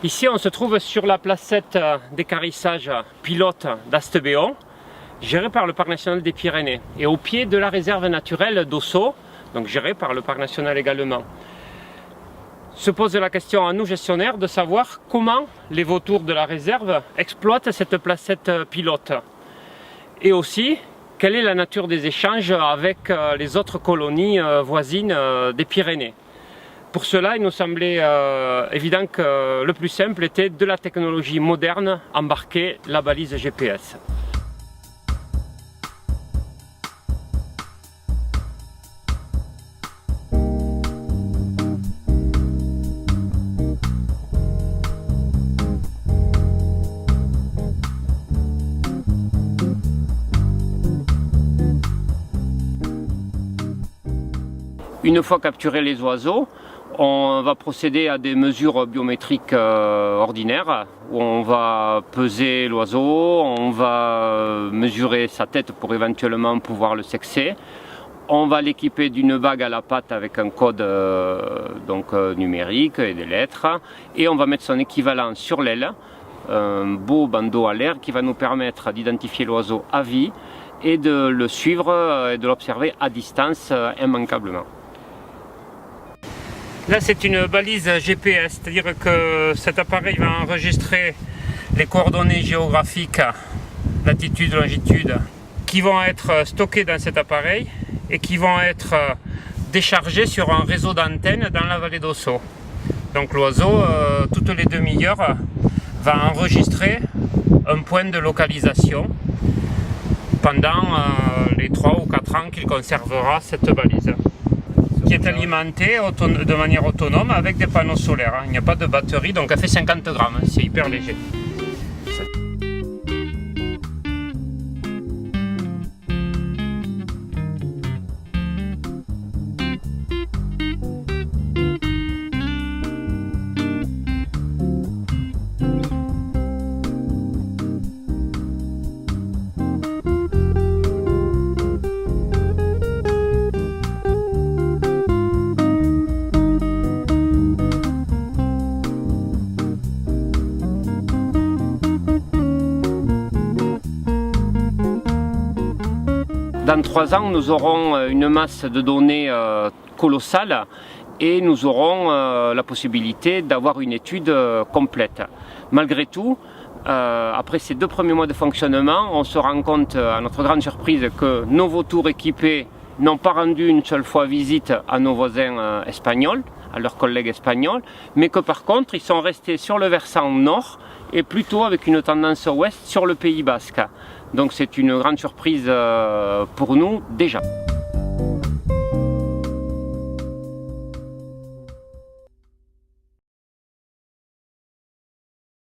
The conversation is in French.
Ici on se trouve sur la placette d'équarrissage pilote d'Astebéon, gérée par le Parc National des Pyrénées, et au pied de la réserve naturelle d'Ossau, donc gérée par le Parc National également. Se pose la question à nous gestionnaires de savoir comment les vautours de la réserve exploitent cette placette pilote. Et aussi, quelle est la nature des échanges avec les autres colonies voisines des Pyrénées. Pour cela, il nous semblait évident que le plus simple était de la technologie moderne embarquée, la balise GPS. Une fois capturés les oiseaux, on va procéder à des mesures biométriques ordinaires où on va peser l'oiseau, on va mesurer sa tête pour éventuellement pouvoir le sexer. On va l'équiper d'une bague à la patte avec un code numérique et des lettres, et on va mettre son équivalent sur l'aile, un beau bandeau à l'air qui va nous permettre d'identifier l'oiseau à vie et de le suivre et de l'observer à distance immanquablement. Là, c'est une balise GPS, c'est-à-dire que cet appareil va enregistrer les coordonnées géographiques, latitude, longitude, qui vont être stockées dans cet appareil et qui vont être déchargées sur un réseau d'antennes dans la vallée d'Ossau. Donc l'oiseau, toutes les demi-heures, va enregistrer un point de localisation pendant les 3 ou 4 ans qu'il conservera cette balise, qui est alimentée de manière autonome avec des panneaux solaires. Il n'y a pas de batterie, donc elle fait 50 grammes, c'est hyper léger. Dans 3 ans, nous aurons une masse de données colossale et nous aurons la possibilité d'avoir une étude complète. Malgré tout, après ces 2 premiers mois de fonctionnement, on se rend compte, à notre grande surprise, que nos vautours équipés n'ont pas rendu une seule fois visite à nos voisins espagnols, à leurs collègues espagnols, mais que par contre, ils sont restés sur le versant nord et plutôt avec une tendance ouest sur le Pays Basque. Donc c'est une grande surprise pour nous déjà.